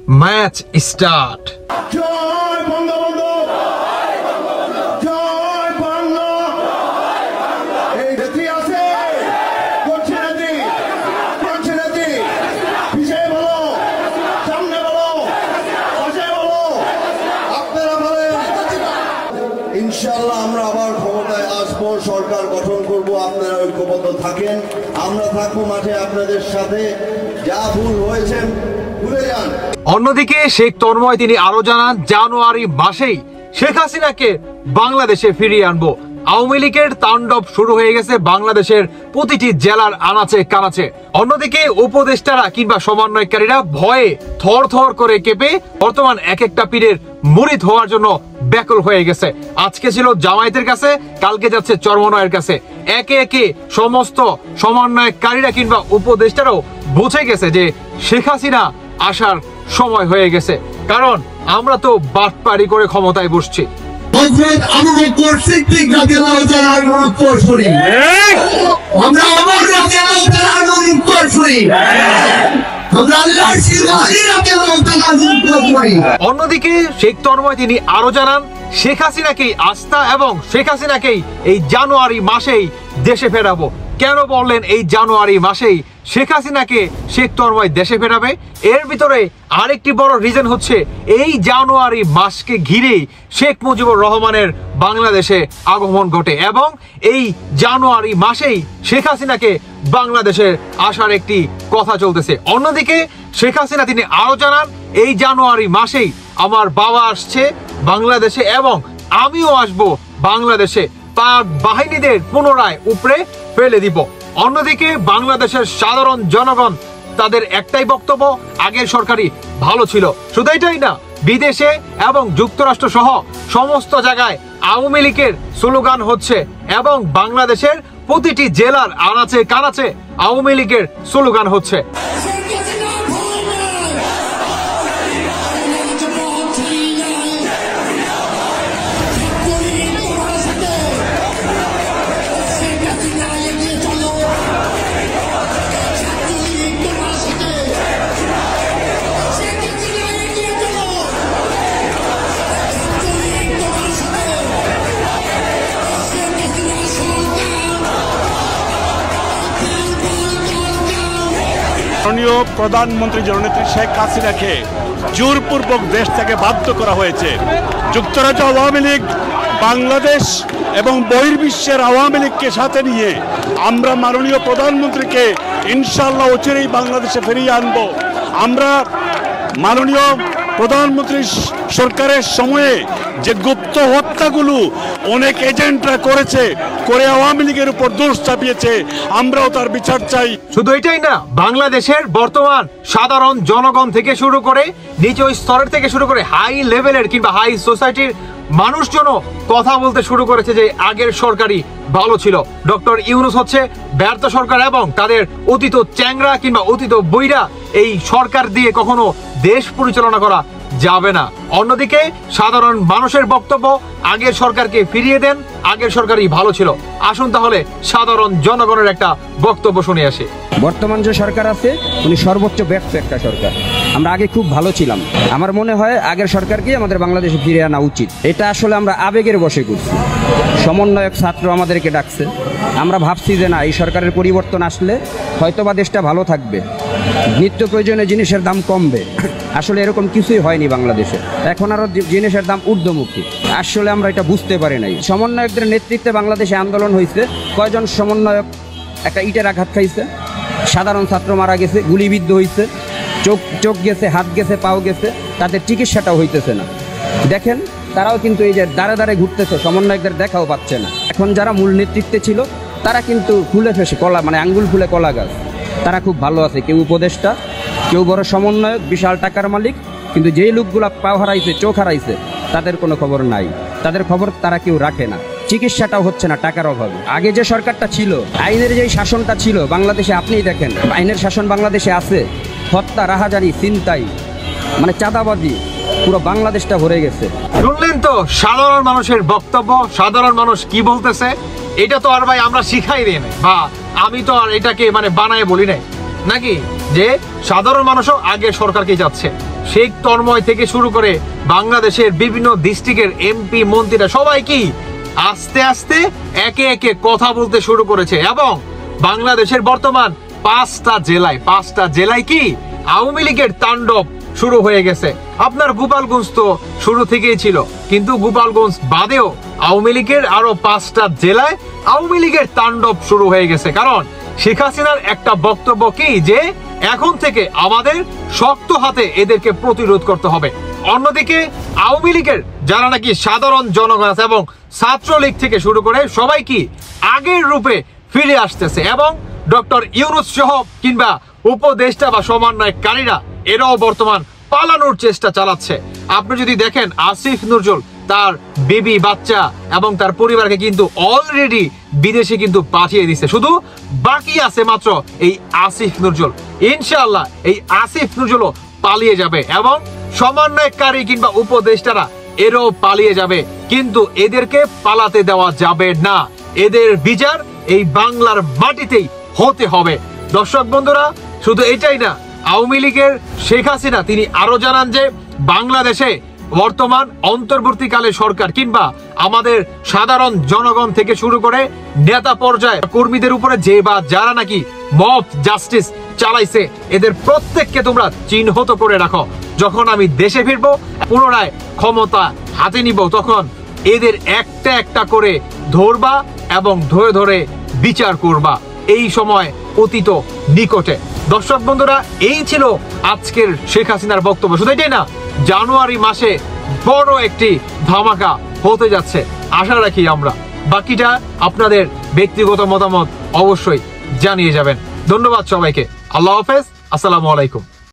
Match start. ইনশাআল্লাহ আমরা আবার ক্ষমতায় আসবো, সরকার গঠন করব, আপনারা ঐক্যবদ্ধ থাকেন, আমরা থাকবো মাঠে আপনাদের সাথে। যা ভুল হয়েছে ভুলে যান। অন্যদিকে শেখ তন্ময় তিনি আরো জানান, জানুয়ারি মাসেই শেখ হাসিনাকে বাংলাদেশে ফিরিয়ে আনবো। আওয়ামী লীগের তাণ্ডব শুরু হয়ে গেছে বাংলাদেশের প্রতিটি জেলার আনাচে কানাচে। অন্যদিকে উপদেষ্টারা কিংবা সমন্বয়কারীরা ভয়ে থর থর করে কেঁপে বর্তমান এক একটা পীরের মুরিদ হওয়ার জন্য ব্যাকুল হয়ে গেছে। আজকে ছিল জামায়াতের কাছে, কালকে যাচ্ছে চরমনায়ের কাছে। একে একে সমস্ত সমন্বয়কারীরা কিংবা উপদেষ্টারাও বুঝে গেছে যে শেখ হাসিনা আসার সময় হয়ে গেছে, কারণ আমরা তো বাটপারি করে ক্ষমতায় বসছি। অন্যদিকে শেখ তন্ময় তিনি আরো জানান, শেখ হাসিনাকেই আস্থা এবং শেখ হাসিনাকেই এই জানুয়ারি মাসেই দেশে ফেরাবো। কেন বললেন এই জানুয়ারি মাসেই শেখ হাসিনাকে শেখ তন্ময় দেশে ফেরাবে? এর ভিতরে আরেকটি বড় রিজন হচ্ছে এই জানুয়ারি মাসকে ঘিরেই শেখ মুজিবুর রহমানের বাংলাদেশে আগমন ঘটে এবং এই জানুয়ারি মাসেই শেখ হাসিনাকে বাংলাদেশে আসার একটি কথা চলতেছে। অন্যদিকে শেখ হাসিনা তিনি আরো জানান, এই জানুয়ারি মাসেই আমার বাবা আসছে বাংলাদেশে এবং আমিও আসব বাংলাদেশে, পাক বাহিনীদের পুনরায় উপরে ফেলে দিব। অন্যদিকে বাংলাদেশের সাধারণ জনগণ তাদের একটাই বক্তব্য, আগের সরকারই ভালো ছিল। শুধু এটাই না, বিদেশে এবং যুক্তরাষ্ট্র সহ সমস্ত জায়গায় আওয়ামী লীগের স্লোগান হচ্ছে এবং বাংলাদেশের প্রতিটি জেলার আনাচে কানাচে আওয়ামী লীগের স্লোগান হচ্ছে। মাননীয় প্রধানমন্ত্রী জননেত্রী শেখ হাসিনাকে জোরপূর্বক দেশ থেকে বাধ্য করা হয়েছে। যুক্তরাজ্য আওয়ামী লীগ, বাংলাদেশ এবং বহির্বিশ্বের আওয়ামী লীগকে সাথে নিয়ে আমরা মাননীয় প্রধানমন্ত্রীকে ইনশাআল্লাহ অচিরেই বাংলাদেশে ফিরিয়ে আনব। আমরা মাননীয় প্রধানমন্ত্রী সরকারের সময়ে যে গুপ্ত হত্যাগুলো অনেক এজেন্টরা করেছে, করে আওয়ামী লীগের উপর দোষ চাপিয়েছে, আমরাও তার বিচার চাই। শুধু এটাই না, বাংলাদেশের বর্তমান সাধারণ জনগণ থেকে শুরু করে নিচ স্তরের থেকে শুরু করে হাই লেভেলের কিংবা হাই সোসাইটির মানুষজনও কথা বলতে শুরু করেছে যে আগের সরকারই ভালো ছিল। ডক্টর ইউনূস হচ্ছে ব্যর্থ সরকার এবং তাদের অতীত চ্যাংরা কিংবা অতীত বইরা এই সরকার দিয়ে কখনো দেশ পরিচালনা করা যাবে না। অন্যদিকে সাধারণ মানুষের বক্তব্য, আগের সরকারকে ফিরিয়ে দেন, আগের সরকারই ভালো ছিল। আসুন তাহলে সাধারণ জনগণের একটা বক্তব্য শুনে আসে। বর্তমান যে সরকার আছে উনি সর্বোচ্চ ব্যর্থ একটা সরকার। আমরা আগে খুব ভালো ছিলাম, আমার মনে হয় আগের সরকারকে আমাদের বাংলাদেশে ফিরে আনা উচিত। এটা আসলে আমরা আবেগের বশে করছি। সমন্বয়ক ছাত্র আমাদেরকে ডাকছে, আমরা ভাবছি যে না, এই সরকারের পরিবর্তন আসলে হয়তোবা দেশটা ভালো থাকবে, নিত্য প্রয়োজনীয় জিনিসের দাম কমবে। আসলে এরকম কিছুই হয়নি বাংলাদেশে, এখন আরও জিনিসের দাম ঊর্ধ্বমুখী। আসলে আমরা এটা বুঝতে পারি নাই। সমন্বয়কদের নেতৃত্বে বাংলাদেশে আন্দোলন হয়েছে, কয়জন সমন্বয়ক একটা ইটের আঘাত খাইছে, সাধারণ ছাত্র মারা গেছে, গুলিবিদ্ধ হয়েছে, চোখ গেছে, হাত গেছে, পাও গেছে, তাদের চিকিৎসাটাও হইতেছে না। দেখেন তারাও কিন্তু এই যে দাঁড়ে দাঁড়ে ঘুরতেছে, সমন্বয়কদের দেখাও পাচ্ছে না। এখন যারা মূল নেতৃত্বে ছিল তারা কিন্তু ফুলে ফেসে কলা, মানে আঙ্গুল ফুলে কলা গাছ। তারা খুব ভালো আছে, কেউ উপদেষ্টা, কেউ বড় সমন্বয়ক, বিশাল টাকার মালিক, কিন্তু যেই লোকগুলা পাও হারাইছে, চোখ হারাইছে, তাদের কোনো খবর নাই। তাদের খবর তারা কেউ রাখে না। চিকিৎসাটাও হচ্ছে না টাকার অভাবে। আগে যে সরকারটা ছিল, আইনের যেই শাসনটা ছিল বাংলাদেশে, আপনিই দেখেন আইনের শাসন বাংলাদেশে আছে। হত্যা, রাহাজানি, ছিনতাই, মানে চাঁদাবাজি, পুরো বাংলাদেশটা ভরে গেছে। শুনলেন তো সাধারণ মানুষের বক্তব্য, সাধারণ মানুষ কি বলতেছে। এটা তো আর ভাই আমরা শিখাই দিই না, বা আমি তো আর এটাকে মানে বানায় বলি নাই নাকি, যে সাধারণ মানুষও আগে সরকারকে যাচ্ছে। শেখ তন্ময় থেকে শুরু করে বাংলাদেশের বিভিন্ন ডিস্ট্রিক্টের এমপি মন্ত্রীরা সবাই কি আস্তে আস্তে একে একে কথা বলতে শুরু করেছে এবং বাংলাদেশের বর্তমান 5টা জেলায় কি আওয়ামী লীগের তাণ্ডব শুরু হয়ে গেছে। আপনার গোপালগঞ্জ তো শুরু থেকেই ছিল, কিন্তু গোপালগঞ্জ বাদেও আওয়ামী লীগের আরো 5টা জেলায় আওয়ামী লীগের তাণ্ডব শুরু হয়ে গেছে। কারণ শেখ হাসিনার একটা বক্তব্য কি যে এখন থেকে আমাদের শক্ত হাতে এদেরকে প্রতিরোধ করতে হবে। অন্যদিকে আওয়ামী লীগের যারা নাকি সাধারণ জনগণ আছে এবং ছাত্রলীগ থেকে শুরু করে সবাই কি আগের রূপে ফিরে আসতেছে এবং ডক্টর ইউনূস সহ কিংবা উপদেষ্টা বা সমন্বয়কারীরা এরাও বর্তমান পালানোর চেষ্টা চালাচ্ছে। আপনি যদি দেখেন আসিফ নজরুল তার বেবি বাচ্চা এবং তার পরিবারকে কিন্তু অলরেডি বিদেশে কিন্তু পাঠিয়ে দিচ্ছে, শুধু বাকি আছে মাত্র এই আসিফ নজরুল। ইনশাআল্লাহ এই আসিফ নজরুলও পালিয়ে যাবে এবং সমন্বয়কারী কিংবা উপদেষ্টারা এরাও পালিয়ে যাবে, কিন্তু এদেরকে পালাতে দেওয়া যাবে না। এদের বিচার এই বাংলার মাটিতেই হতে হবে। দর্শক বন্ধুরা, শুধু এটাই না, আওয়ামী লীগের শেখ হাসিনা তিনি আরো জানান যে বাংলাদেশে বর্তমান অন্তর্বর্তীকালে সরকার কিংবা আমাদের সাধারণ জনগণ থেকে শুরু করে নেতা পর্যায়ে কর্মীদের উপরে যে বা যারা নাকি মব জাস্টিস চালাইছে এদের প্রত্যেককে তোমরা চিহ্নিত করে রাখো। যখন আমি দেশে ফিরবো পুনরায় ক্ষমতা হাতে নিব তখন এদের একটা একটা করে ধরবা এবং ধরে ধরে বিচার করবা। এই সময় অতীত নিকটে। দর্শক বন্ধুরা, এই ছিল আজকের শেখ হাসিনার বক্তব্য। শুধু এটাই না, জানুয়ারি মাসে বড় একটি ধামাকা হতে যাচ্ছে, আশা রাখি আমরা। বাকিটা আপনাদের ব্যক্তিগত মতামত অবশ্যই জানিয়ে যাবেন। ধন্যবাদ সবাইকে। আল্লাহ হাফেজ। আসসালামু আলাইকুম।